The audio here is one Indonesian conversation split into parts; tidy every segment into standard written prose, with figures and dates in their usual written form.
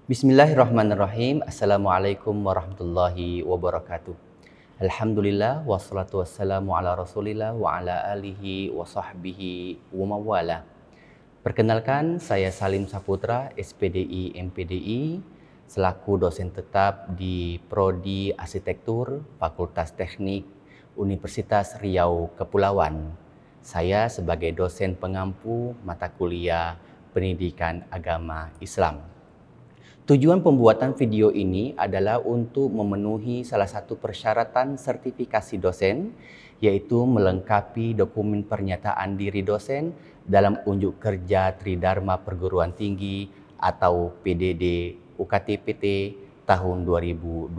Bismillahirrahmanirrahim. Assalamualaikum warahmatullahi wabarakatuh. Alhamdulillah wassalatu wassalamu ala Rasulillah wa ala alihi wa sahbihi wa mawala. Perkenalkan, saya Salim Saputra, SPDI MPDI, selaku dosen tetap di Prodi Arsitektur Fakultas Teknik Universitas Riau Kepulauan. Saya sebagai dosen pengampu mata kuliah Pendidikan Agama Islam. Tujuan pembuatan video ini adalah untuk memenuhi salah satu persyaratan sertifikasi dosen, yaitu melengkapi dokumen pernyataan diri dosen dalam unjuk kerja Tridharma Perguruan Tinggi atau PDD UKT-PT tahun 2025.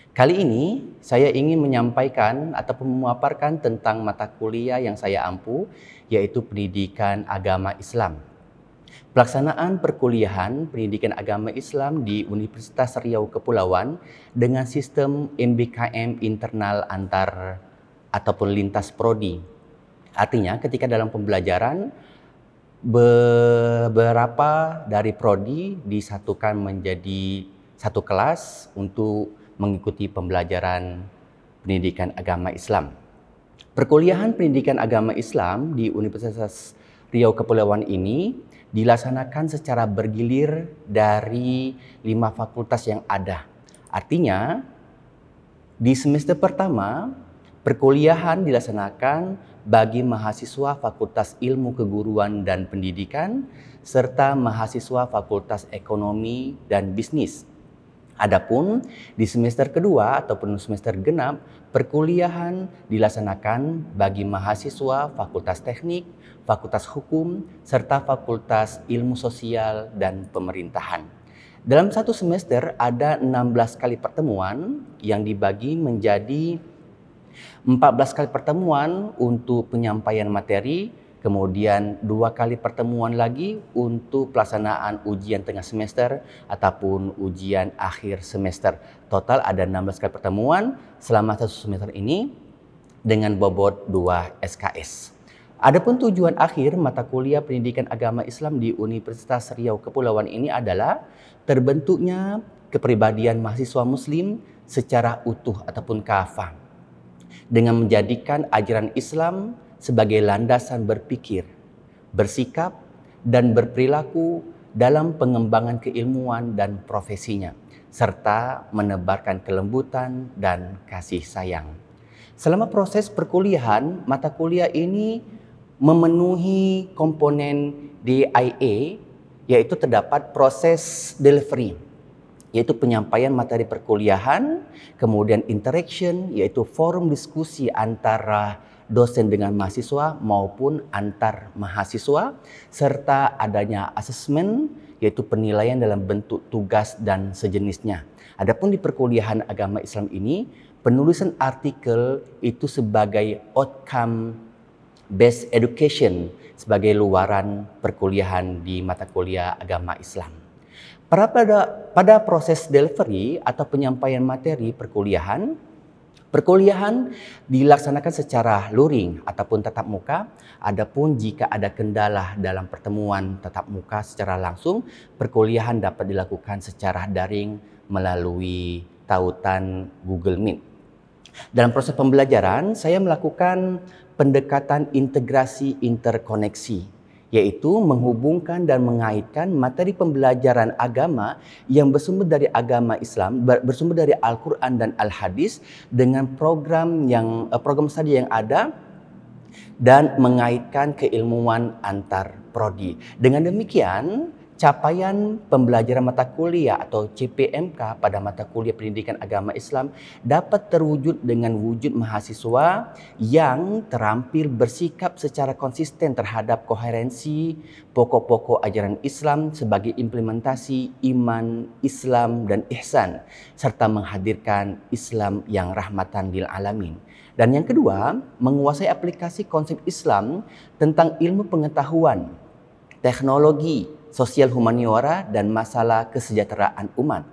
Kali ini saya ingin menyampaikan ataupun memaparkan tentang mata kuliah yang saya ampu, yaitu Pendidikan Agama Islam. Pelaksanaan perkuliahan Pendidikan Agama Islam di Universitas Riau Kepulauan dengan sistem MBKM internal antar ataupun lintas prodi. Artinya ketika dalam pembelajaran beberapa dari prodi disatukan menjadi satu kelas untuk mengikuti pembelajaran Pendidikan Agama Islam. Perkuliahan Pendidikan Agama Islam di Universitas Riau Kepulauan ini dilaksanakan secara bergilir dari 5 fakultas yang ada. Artinya, di semester pertama, perkuliahan dilaksanakan bagi mahasiswa Fakultas Ilmu Keguruan dan Pendidikan, serta mahasiswa Fakultas Ekonomi dan Bisnis. Adapun di semester kedua ataupun semester genap, perkuliahan dilaksanakan bagi mahasiswa Fakultas Teknik, Fakultas Hukum, serta Fakultas Ilmu Sosial dan Pemerintahan. Dalam satu semester ada 16 kali pertemuan yang dibagi menjadi 14 kali pertemuan untuk penyampaian materi, kemudian 2 kali pertemuan lagi untuk pelaksanaan ujian tengah semester ataupun ujian akhir semester. Total ada 16 kali pertemuan selama satu semester ini dengan bobot 2 SKS. Adapun tujuan akhir mata kuliah Pendidikan Agama Islam di Universitas Riau Kepulauan ini adalah terbentuknya kepribadian mahasiswa muslim secara utuh ataupun kafah dengan menjadikan ajaran Islam sebagai landasan berpikir, bersikap, dan berperilaku dalam pengembangan keilmuan dan profesinya, serta menebarkan kelembutan dan kasih sayang. Selama proses perkuliahan, mata kuliah ini memenuhi komponen DIA, yaitu terdapat proses delivery, yaitu penyampaian materi perkuliahan, kemudian interaction, yaitu forum diskusi antara dosen dengan mahasiswa maupun antar mahasiswa, serta adanya asesmen, yaitu penilaian dalam bentuk tugas dan sejenisnya. Adapun di perkuliahan agama Islam ini, penulisan artikel itu sebagai outcome based education sebagai luaran perkuliahan di mata kuliah agama Islam. Pada proses delivery atau penyampaian materi perkuliahan dilaksanakan secara luring ataupun tatap muka. Adapun jika ada kendala dalam pertemuan tatap muka secara langsung, perkuliahan dapat dilakukan secara daring melalui tautan Google Meet. Dalam proses pembelajaran, saya melakukan pendekatan integrasi interkoneksi, yaitu menghubungkan dan mengaitkan materi pembelajaran agama yang bersumber dari agama Islam, bersumber dari Al-Quran dan Al-Hadis dengan program studi yang ada dan mengaitkan keilmuan antar prodi. Dengan demikian, capaian pembelajaran mata kuliah atau CPMK pada mata kuliah Pendidikan Agama Islam dapat terwujud dengan wujud mahasiswa yang terampil bersikap secara konsisten terhadap koherensi pokok-pokok ajaran Islam sebagai implementasi iman, Islam, dan ihsan, serta menghadirkan Islam yang rahmatan lil alamin. Dan yang kedua, menguasai aplikasi konsep Islam tentang ilmu pengetahuan, teknologi, sosial humaniora, dan masalah kesejahteraan umat.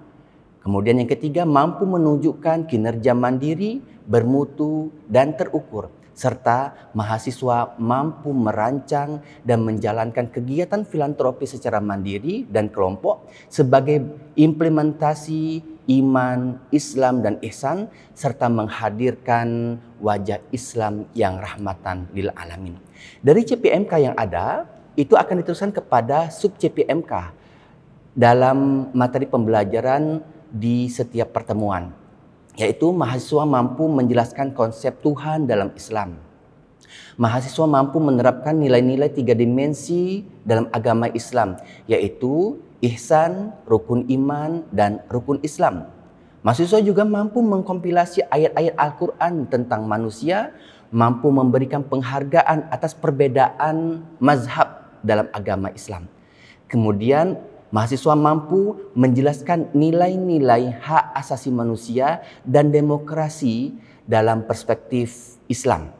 Kemudian yang ketiga, mampu menunjukkan kinerja mandiri, bermutu, dan terukur, serta mahasiswa mampu merancang dan menjalankan kegiatan filantropi secara mandiri dan kelompok sebagai implementasi iman, Islam, dan ihsan, serta menghadirkan wajah Islam yang rahmatan lil alamin. Dari CPMK yang ada, itu akan diteruskan kepada sub CPMK dalam materi pembelajaran di setiap pertemuan, yaitu mahasiswa mampu menjelaskan konsep Tuhan dalam Islam. Mahasiswa mampu menerapkan nilai-nilai 3 dimensi dalam agama Islam, yaitu ihsan, rukun iman, dan rukun Islam. Mahasiswa juga mampu mengkompilasi ayat-ayat Al-Quran tentang manusia, mampu memberikan penghargaan atas perbedaan mazhab dalam agama Islam. Kemudian mahasiswa mampu menjelaskan nilai-nilai hak asasi manusia dan demokrasi dalam perspektif Islam.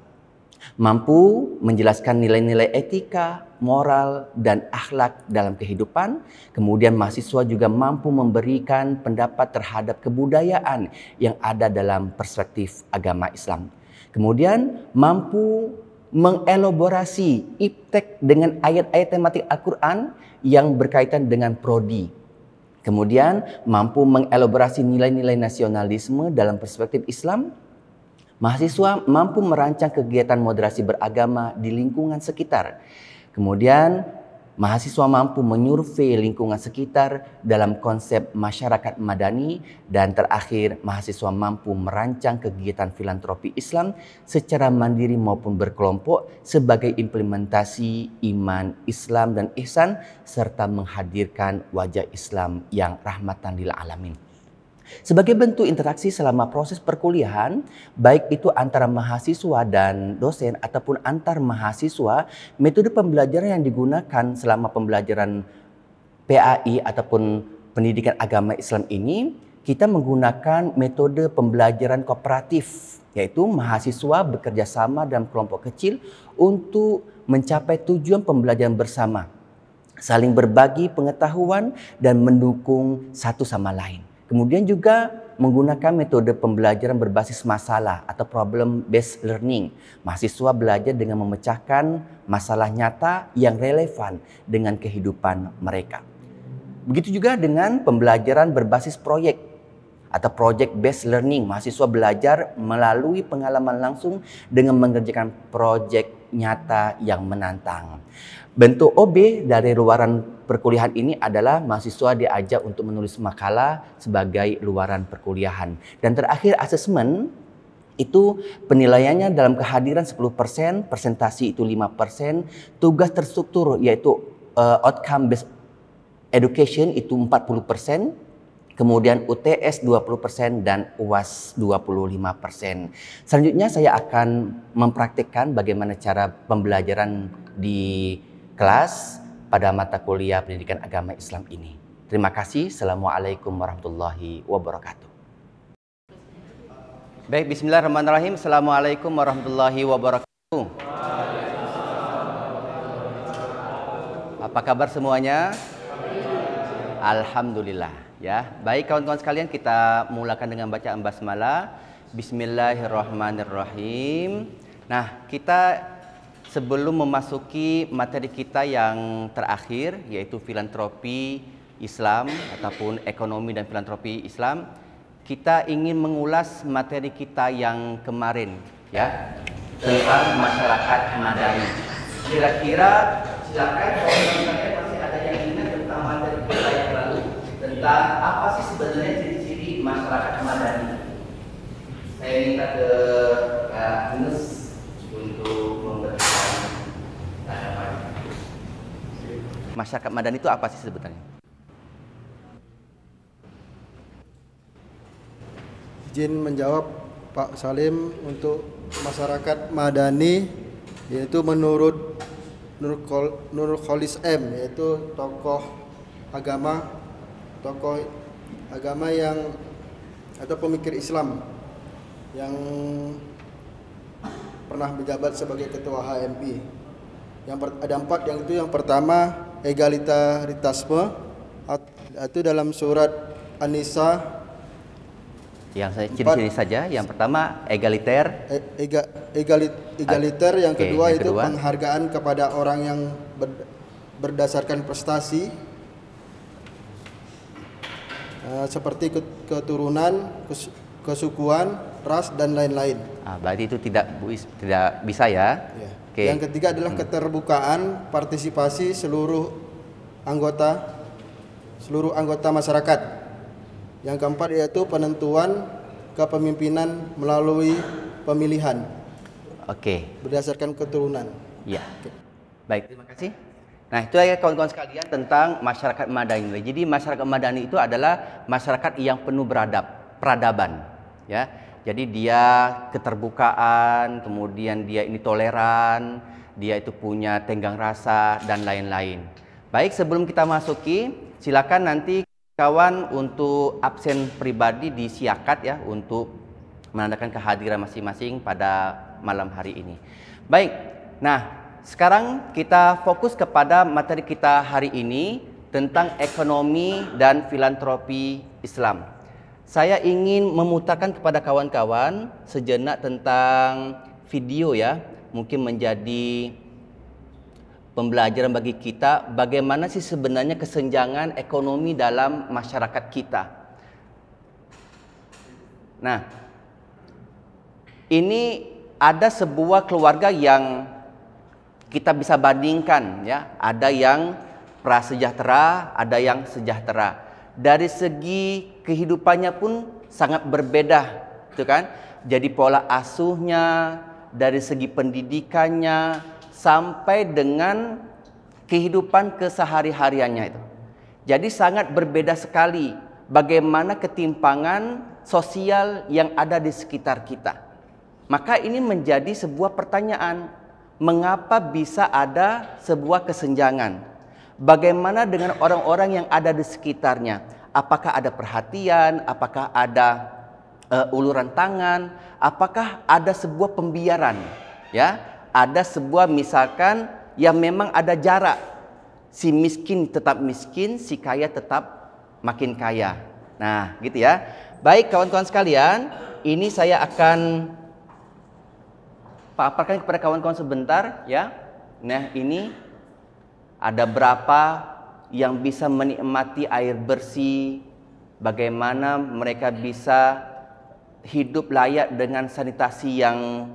Mampu menjelaskan nilai-nilai etika, moral, dan akhlak dalam kehidupan. Kemudian mahasiswa juga mampu memberikan pendapat terhadap kebudayaan yang ada dalam perspektif agama Islam. Kemudian mampu mengelaborasi iptek dengan ayat-ayat tematik Al-Quran yang berkaitan dengan prodi. Kemudian mampu mengelaborasi nilai-nilai nasionalisme dalam perspektif Islam. Mahasiswa mampu merancang kegiatan moderasi beragama di lingkungan sekitar. Kemudian mahasiswa mampu menyurvei lingkungan sekitar dalam konsep masyarakat madani. Dan terakhir, mahasiswa mampu merancang kegiatan filantropi Islam secara mandiri maupun berkelompok sebagai implementasi iman, Islam, dan ihsan, serta menghadirkan wajah Islam yang rahmatan lil alamin. Sebagai bentuk interaksi selama proses perkuliahan, baik itu antara mahasiswa dan dosen ataupun antar mahasiswa, metode pembelajaran yang digunakan selama pembelajaran PAI ataupun pendidikan agama Islam ini, kita menggunakan metode pembelajaran kooperatif, yaitu mahasiswa bekerja sama dalam kelompok kecil untuk mencapai tujuan pembelajaran bersama, saling berbagi pengetahuan dan mendukung satu sama lain. Kemudian juga menggunakan metode pembelajaran berbasis masalah atau problem based learning. Mahasiswa belajar dengan memecahkan masalah nyata yang relevan dengan kehidupan mereka. Begitu juga dengan pembelajaran berbasis proyek atau project based learning. Mahasiswa belajar melalui pengalaman langsung dengan mengerjakan proyek nyata yang menantang. Bentuk OB dari luaran perkuliahan ini adalah mahasiswa diajak untuk menulis makalah sebagai luaran perkuliahan. Dan terakhir asesmen itu penilaiannya dalam kehadiran 10%, presentasi itu 5%, tugas terstruktur yaitu outcome based education itu 40%, kemudian UTS 20% dan UAS 25%. Selanjutnya saya akan mempraktikkan bagaimana cara pembelajaran di kelas pada mata kuliah pendidikan agama Islam ini. Terima kasih. Assalamualaikum warahmatullahi wabarakatuh. Baik, bismillahirrahmanirrahim. Assalamualaikum warahmatullahi wabarakatuh. Apa kabar semuanya? Alhamdulillah. Ya, baik kawan-kawan sekalian, kita mulakan dengan bacaan basmalah. Bismillahirrahmanirrahim. Nah, kita sebelum memasuki materi kita yang terakhir, yaitu filantropi Islam ataupun ekonomi dan filantropi Islam, kita ingin mengulas materi kita yang kemarin, ya, tentang masyarakat madani. Kira-kira silakan kalau misalnya masih ada yang ingat tentang materi kita yang lalu, tentang apa sih sebenarnya ciri-ciri masyarakat madani. Saya minta ke Kak Yunus untuk memberikan tanggapan. Masyarakat madani itu apa sih sebenarnya? Izin menjawab Pak Salim. Untuk masyarakat madani yaitu menurut Nurul Kholis M, yaitu tokoh agama yang atau pemikir Islam yang pernah menjabat sebagai ketua HMI. Ada 4 yang pertama egalitarisme, itu dalam surat An-Nisa Yang saya ciri-ciri saja. Yang pertama egaliter. Egaliter. Yang kedua yang itu kedua, penghargaan kepada orang yang berdasarkan prestasi, seperti keturunan, kesukuan, ras dan lain-lain. Berarti itu tidak bisa ya. Ya. Oke. Yang ketiga adalah keterbukaan partisipasi seluruh anggota masyarakat. Yang keempat yaitu penentuan kepemimpinan melalui pemilihan. Oke. Berdasarkan keturunan. Ya. Baik, terima kasih. Nah, itu ya kawan-kawan sekalian tentang masyarakat madani. Jadi masyarakat madani itu adalah masyarakat yang penuh peradaban, ya. Jadi dia keterbukaan, kemudian dia ini toleran, dia itu punya tenggang rasa dan lain-lain. Baik, sebelum kita masuki, silakan nanti kawan untuk absen pribadi disiakat ya untuk menandakan kehadiran masing-masing pada malam hari ini. Baik. Nah, sekarang kita fokus kepada materi kita hari ini tentang ekonomi dan filantropi Islam. Saya ingin memutarkan kepada kawan-kawan sejenak tentang video ya, mungkin menjadi pembelajaran bagi kita bagaimana sih sebenarnya kesenjangan ekonomi dalam masyarakat kita. Nah, ini ada sebuah keluarga yang kita bisa bandingkan ya, ada yang prasejahtera, ada yang sejahtera. Dari segi kehidupannya pun sangat berbeda, gitu kan? Jadi pola asuhnya, dari segi pendidikannya, sampai dengan kehidupan kesehari-hariannya itu. Jadi sangat berbeda sekali bagaimana ketimpangan sosial yang ada di sekitar kita. Maka ini menjadi sebuah pertanyaan, mengapa bisa ada sebuah kesenjangan? Bagaimana dengan orang-orang yang ada di sekitarnya? Apakah ada perhatian? Apakah ada uluran tangan? Apakah ada sebuah pembiaran? Ya, ada sebuah misalkan yang memang ada jarak. Si miskin tetap miskin, si kaya tetap makin kaya. Nah, gitu ya. Baik kawan-kawan sekalian, ini saya akan paparkan kepada kawan-kawan sebentar ya. Nah, ini ada berapa yang bisa menikmati air bersih, bagaimana mereka bisa hidup layak dengan sanitasi yang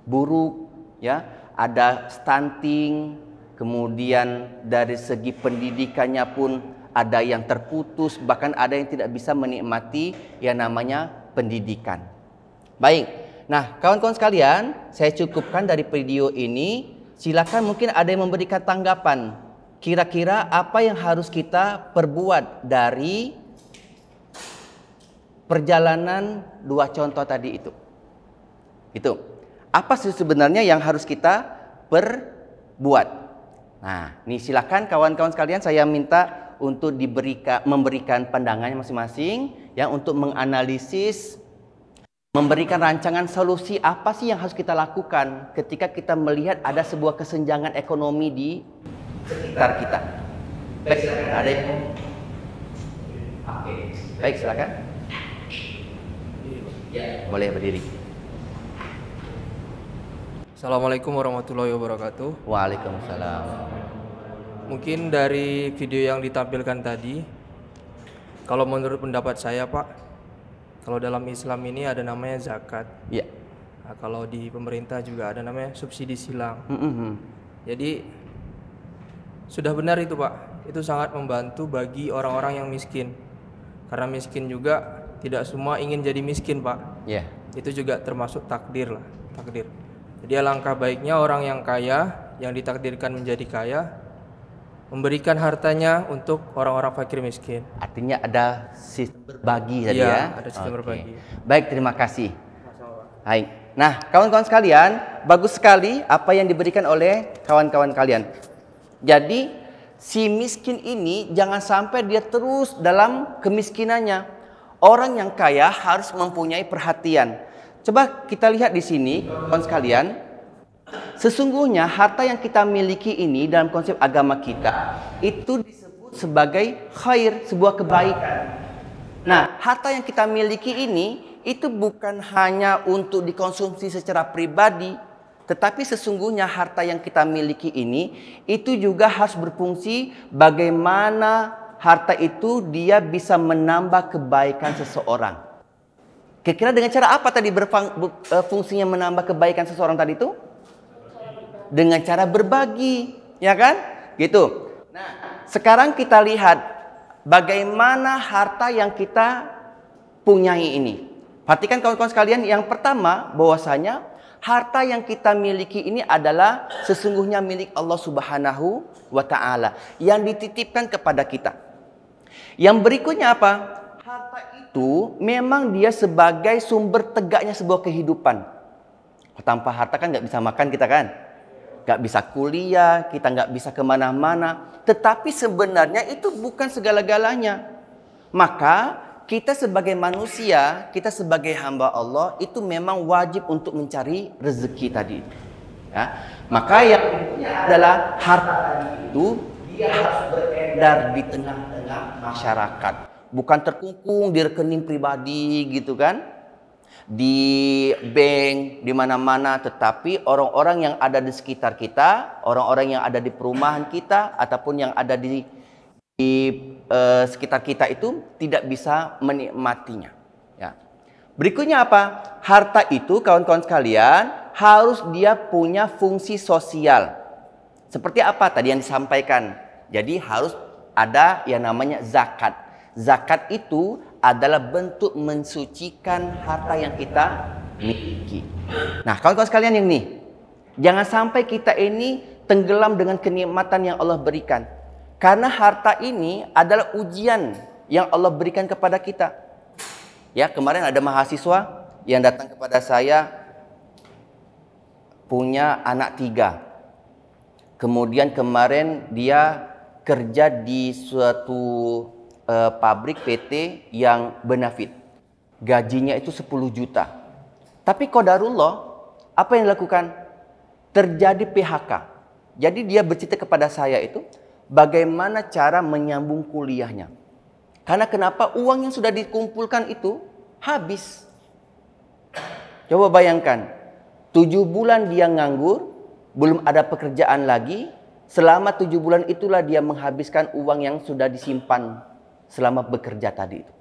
buruk ya, ada stunting, kemudian dari segi pendidikannya pun ada yang terputus, bahkan ada yang tidak bisa menikmati yang namanya pendidikan. Baik, nah kawan-kawan sekalian, saya cukupkan dari video ini. Silakan mungkin ada yang memberikan tanggapan. Kira-kira apa yang harus kita perbuat dari perjalanan dua contoh tadi itu? Itu. Apa sih sebenarnya yang harus kita perbuat? Nah, ini silakan kawan-kawan sekalian, saya minta untuk memberikan pandangannya masing-masing yang untuk menganalisis, memberikan rancangan solusi apa sih yang harus kita lakukan ketika kita melihat ada sebuah kesenjangan ekonomi di sekitar kita. Baik, silakan. Ada yang mau? Oke. Baik, silakan. Ya, boleh berdiri. Assalamualaikum warahmatullahi wabarakatuh. Waalaikumsalam. Mungkin dari video yang ditampilkan tadi, kalau menurut pendapat saya Pak, kalau dalam Islam ini ada namanya zakat. Ya. Nah, kalau di pemerintah juga ada namanya subsidi silang. Jadi sudah benar itu Pak. Itu sangat membantu bagi orang-orang yang miskin. Karena miskin juga tidak semua ingin jadi miskin Pak. Ya. Itu juga termasuk takdir lah, takdir. Jadi alangkah baiknya orang yang kaya, yang ditakdirkan menjadi kaya, memberikan hartanya untuk orang-orang fakir miskin. Artinya ada sistem berbagi tadi Iya, ya. ada sistem berbagi. Baik, terima kasih. Baik. Nah, kawan-kawan sekalian, bagus sekali apa yang diberikan oleh kawan-kawan kalian. Jadi, si miskin ini jangan sampai dia terus dalam kemiskinannya. Orang yang kaya harus mempunyai perhatian. Coba kita lihat di sini, kawan sekalian. Sesungguhnya harta yang kita miliki ini dalam konsep agama kita itu disebut sebagai khair, sebuah kebaikan. Nah, harta yang kita miliki ini itu bukan hanya untuk dikonsumsi secara pribadi, tetapi sesungguhnya harta yang kita miliki ini itu juga harus berfungsi bagaimana harta itu dia bisa menambah kebaikan seseorang. Kira-kira dengan cara apa tadi fungsinya menambah kebaikan seseorang tadi itu? Dengan cara berbagi, ya kan? Gitu. Nah, sekarang kita lihat bagaimana harta yang kita punyai ini. Perhatikan kawan-kawan sekalian, yang pertama bahwasanya harta yang kita miliki ini adalah sesungguhnya milik Allah Subhanahu wa Ta'ala yang dititipkan kepada kita. Yang berikutnya apa? Harta itu memang dia sebagai sumber tegaknya sebuah kehidupan. Tanpa harta kan nggak bisa makan kita kan? Nggak bisa kuliah, kita nggak bisa kemana-mana. Tetapi sebenarnya itu bukan segala-galanya. Maka kita sebagai manusia, kita sebagai hamba Allah itu memang wajib untuk mencari rezeki tadi. Ya. Maka yang berikutnya adalah harta itu dia harus beredar di tengah-tengah masyarakat, bukan terkungkung di rekening pribadi gitu kan, di bank, di mana-mana, tetapi orang-orang yang ada di sekitar kita, orang-orang yang ada di perumahan kita ataupun yang ada di sekitar kita itu tidak bisa menikmatinya. Ya. Berikutnya apa? Harta itu kawan-kawan sekalian harus dia punya fungsi sosial. Seperti apa tadi yang disampaikan? Jadi harus ada yang namanya zakat. Zakat itu adalah bentuk mensucikan harta yang kita miliki. Nah, kawan-kawan sekalian yang nih, jangan sampai kita ini tenggelam dengan kenikmatan yang Allah berikan. Karena harta ini adalah ujian yang Allah berikan kepada kita. Ya, kemarin ada mahasiswa yang datang kepada saya punya anak 3. Kemudian kemarin dia kerja di suatu pabrik PT yang benefit. Gajinya itu 10 juta. Tapi qadarullah, apa yang dilakukan? Terjadi PHK. Jadi dia bercerita kepada saya itu bagaimana cara menyambung kuliahnya. Karena kenapa? Uang yang sudah dikumpulkan itu habis. Coba bayangkan, 7 bulan dia nganggur, belum ada pekerjaan lagi. Selama 7 bulan itulah dia menghabiskan uang yang sudah disimpan selama bekerja tadi itu.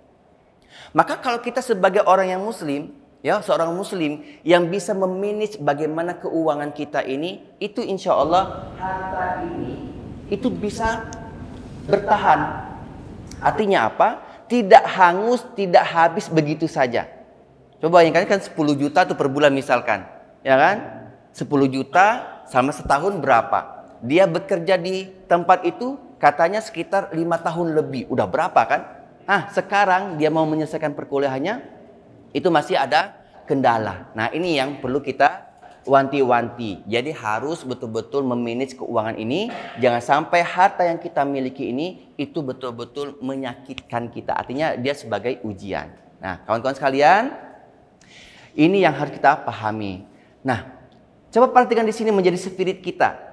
Maka kalau kita sebagai orang yang muslim, ya seorang muslim yang bisa memanage bagaimana keuangan kita ini, itu insya Allah harta ini itu bisa bertahan. Artinya apa? Tidak hangus, tidak habis begitu saja. Coba yang kan 10 juta tuh per bulan misalkan, ya kan? 10 juta sama setahun berapa? Dia bekerja di tempat itu katanya sekitar 5 tahun lebih. Udah berapa kan? Sekarang dia mau menyelesaikan perkuliahannya, itu masih ada kendala. Nah, ini yang perlu kita wanti-wanti. Jadi harus betul-betul memanage keuangan ini. Jangan sampai harta yang kita miliki ini itu betul-betul menyakitkan kita. Artinya dia sebagai ujian. Nah, kawan-kawan sekalian, ini yang harus kita pahami. Nah, coba perhatikan di sini menjadi spirit kita.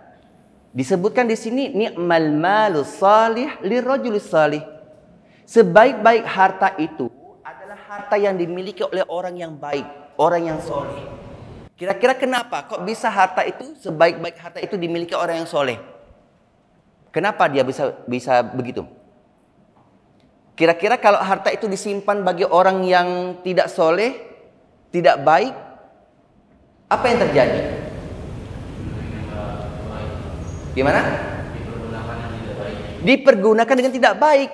Disebutkan di sini ni'mal malus salih lirrajulis salih. Sebaik-baik harta itu adalah harta yang dimiliki oleh orang yang baik, orang yang soleh. Kira-kira kenapa kok bisa harta itu, sebaik-baik harta itu dimiliki orang yang soleh? Kenapa dia bisa begitu? Kira-kira kalau harta itu disimpan bagi orang yang tidak soleh, tidak baik, apa yang terjadi? Gimana? Dipergunakan dengan tidak baik.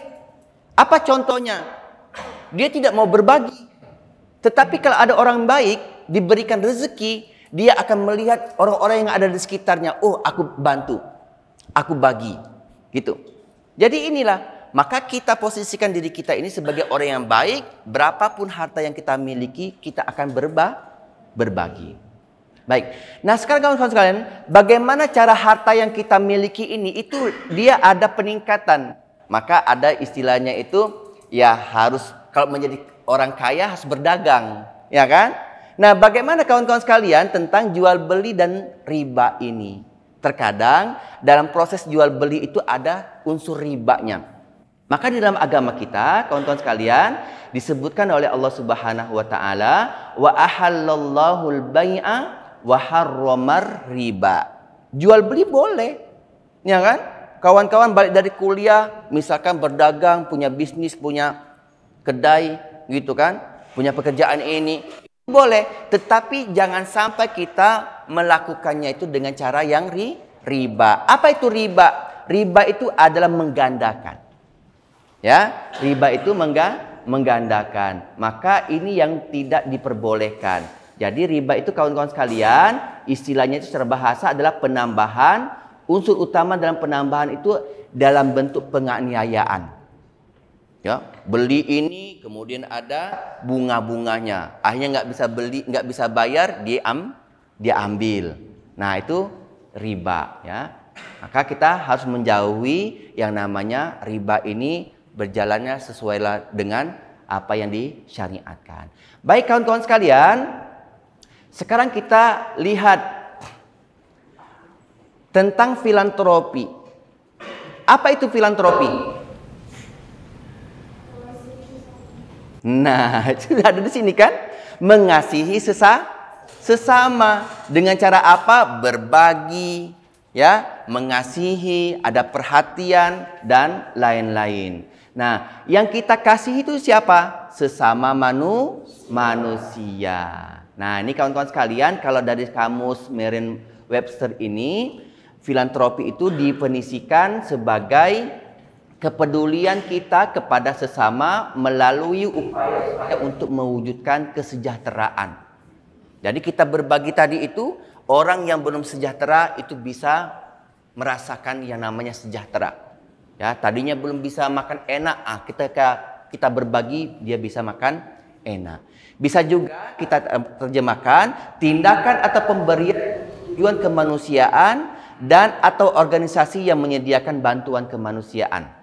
Apa contohnya? Dia tidak mau berbagi. Tetapi kalau ada orang baik, diberikan rezeki, dia akan melihat orang-orang yang ada di sekitarnya. Oh, aku bantu, aku bagi, gitu. Jadi inilah, maka kita posisikan diri kita ini sebagai orang yang baik. Berapapun harta yang kita miliki, kita akan berbagi. Baik, nah sekarang kawan-kawan sekalian, bagaimana cara harta yang kita miliki ini, itu dia ada peningkatan. Maka ada istilahnya itu, ya harus, kalau menjadi orang kaya harus berdagang, ya kan? Nah, bagaimana kawan-kawan sekalian tentang jual beli dan riba ini? Terkadang dalam proses jual beli itu ada unsur ribanya. Maka di dalam agama kita, kawan-kawan sekalian, disebutkan oleh Allah Subhanahu wa taala, wa ahallallahu al-bai'a wa harramar riba. Jual beli boleh. Ya kan? Kawan-kawan balik dari kuliah, misalkan berdagang, punya bisnis, punya kedai gitu kan, punya pekerjaan ini, boleh. Tetapi jangan sampai kita melakukannya itu dengan cara yang riba. Apa itu riba? Riba itu adalah menggandakan. Ya, riba itu menggandakan. Maka ini yang tidak diperbolehkan. Jadi riba itu kawan-kawan sekalian, istilahnya itu secara bahasa adalah penambahan. Unsur utama dalam penambahan itu dalam bentuk penganiayaan. Ya, beli ini kemudian ada bunga-bunganya. Akhirnya nggak bisa beli, nggak bisa bayar, dia ambil. Nah, itu riba, ya. Maka kita harus menjauhi yang namanya riba ini, berjalannya sesuai dengan apa yang disyariatkan. Baik kawan-kawan sekalian, sekarang kita lihat tentang filantropi. Apa itu filantropi? Nah, itu ada di sini kan? Mengasihi sesama dengan cara apa? Berbagi, ya, mengasihi, ada perhatian dan lain-lain. Nah, yang kita kasih itu siapa? Sesama manusia. Nah, ini kawan-kawan sekalian, kalau dari kamus Merriam-Webster ini, filantropi itu definisikan sebagai kepedulian kita kepada sesama melalui upaya untuk mewujudkan kesejahteraan. Jadi kita berbagi tadi itu, orang yang belum sejahtera itu bisa merasakan yang namanya sejahtera. Ya, tadinya belum bisa makan enak, kita berbagi dia bisa makan enak. Bisa juga kita terjemahkan tindakan atau pemberian tujuan kemanusiaan dan atau organisasi yang menyediakan bantuan kemanusiaan.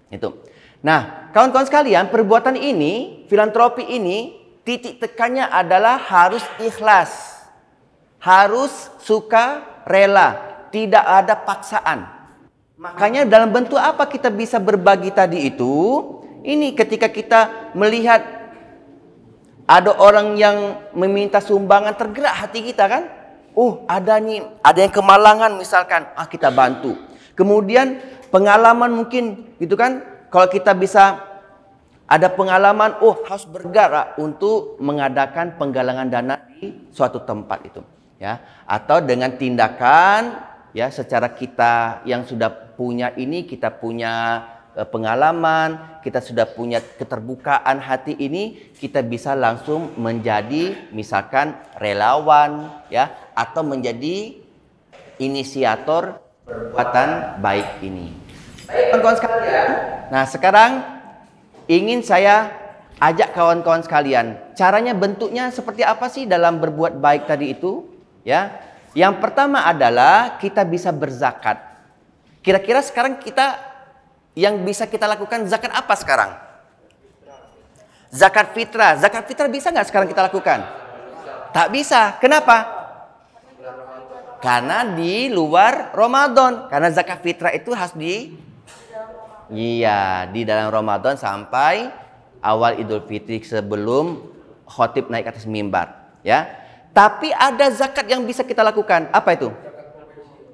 Itu. Nah, kawan-kawan sekalian, perbuatan ini, filantropi ini, titik tekannya adalah harus ikhlas, harus suka rela, tidak ada paksaan. Makanya dalam bentuk apa kita bisa berbagi tadi itu? Ini ketika kita melihat ada orang yang meminta sumbangan, tergerak hati kita kan? Oh, ada yang kemalangan misalkan, kita bantu. Kemudian pengalaman mungkin gitu kan? Kalau kita bisa ada pengalaman, harus bergerak untuk mengadakan penggalangan dana di suatu tempat itu, ya. Atau dengan tindakan, ya, secara kita yang sudah punya ini, kita punya pengalaman, kita sudah punya keterbukaan hati ini, kita bisa langsung menjadi misalkan relawan, ya, atau menjadi inisiator perbuatan baik ini. Baik kawan-kawan sekalian, nah sekarang ingin saya ajak kawan-kawan sekalian, caranya bentuknya seperti apa sih dalam berbuat baik tadi itu, ya? Yang pertama adalah kita bisa berzakat. Kira-kira sekarang yang bisa kita lakukan zakat apa sekarang? Zakat fitrah. Zakat fitrah bisa nggak sekarang kita lakukan? Tak bisa. Kenapa? Karena di luar Ramadan. Karena zakat fitrah itu harus di dalam Ramadan sampai awal Idul Fitri sebelum khotib naik atas mimbar, ya. Tapi ada zakat yang bisa kita lakukan. Apa itu?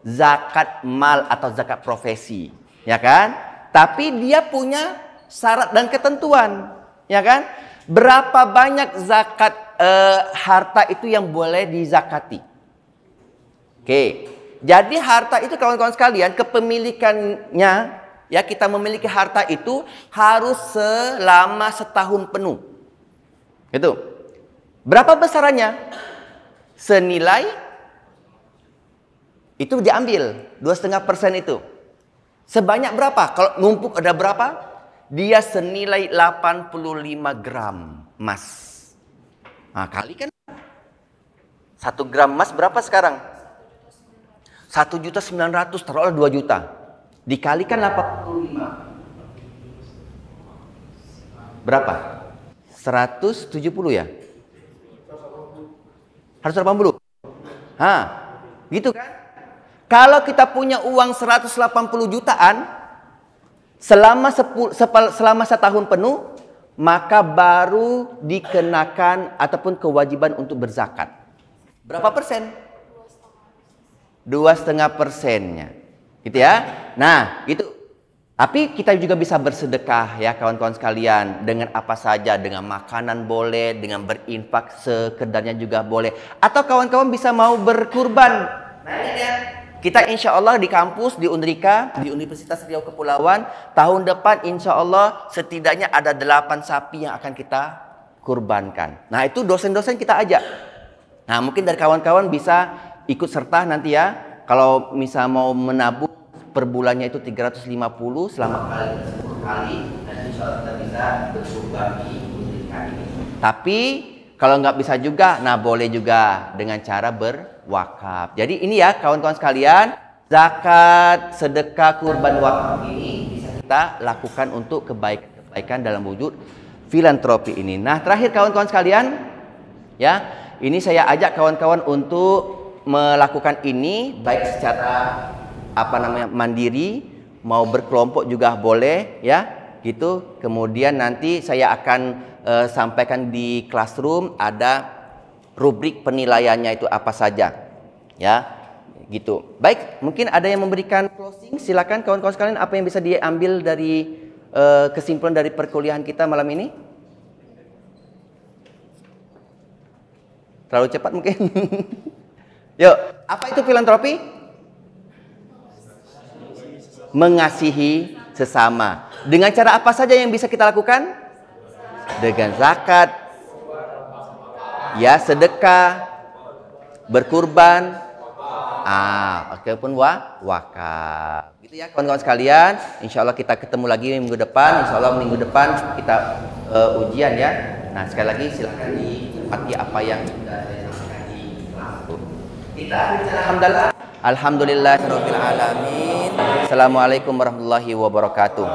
Zakat mal atau zakat profesi, ya kan? Tapi dia punya syarat dan ketentuan, ya kan? Berapa banyak zakat harta itu yang boleh dizakati? Oke. Jadi harta itu kawan-kawan sekalian, kepemilikannya, ya, kita memiliki harta itu harus selama setahun penuh. Itu. Berapa besarannya? Senilai itu diambil 2,5% itu. Sebanyak berapa? Kalau numpuk ada berapa? Dia senilai 85 gram emas. Nah, kali kan 1 gram emas berapa sekarang? 1.900.000, taruhlah 2 juta. Dikalikan 85. Berapa? 170 ya? 180. Gitu kan? Kalau kita punya uang 180 jutaan, selama setahun penuh, maka baru dikenakan ataupun kewajiban untuk berzakat. Berapa persen? 2,5%-nya. Gitu ya. Nah, itu. Tapi kita juga bisa bersedekah ya kawan-kawan sekalian. Dengan apa saja, dengan makanan boleh, dengan berinfak sekedarnya juga boleh. Atau kawan-kawan bisa mau berkurban. Nah ini ya. Kita insya Allah di kampus, di Unrika, di Universitas Riau Kepulauan, tahun depan insya Allah setidaknya ada 8 sapi yang akan kita kurbankan. Nah itu dosen-dosen kita ajak. Nah mungkin dari kawan-kawan bisa ikut serta nanti ya. Kalau misal mau menabung per bulannya itu 350 selama kali 10 kali. Dan insya Allah kita bisa berkurban di Unrika ini. Tapi kalau nggak bisa juga, nah boleh juga dengan cara berwakaf. Jadi ini ya kawan-kawan sekalian, zakat, sedekah, kurban, wakaf ini bisa kita lakukan untuk kebaikan dalam wujud filantropi ini. Nah terakhir kawan-kawan sekalian, ya ini saya ajak kawan-kawan untuk melakukan ini baik secara mandiri, mau berkelompok juga boleh ya gitu. Kemudian nanti saya akan sampaikan di classroom ada rubrik penilaiannya itu apa saja ya gitu. Baik, mungkin ada yang memberikan closing, silakan kawan-kawan sekalian, apa yang bisa diambil dari kesimpulan dari perkuliahan kita malam ini? Terlalu cepat mungkin. Yuk, apa itu filantropi? Mengasihi sesama. Dengan cara apa saja yang bisa kita lakukan? Dengan zakat, ya sedekah, berkurban, ataupun wakaf. Gitu ya kawan-kawan sekalian. Insya Allah kita ketemu lagi minggu depan. Insya Allah minggu depan kita ujian ya. Nah sekali lagi silakan dicermati apa yang sudah saya sampaikan di kelas. Kita alhamdulillah. Alhamdulillahirabbil alamin. Assalamualaikum warahmatullahi wabarakatuh.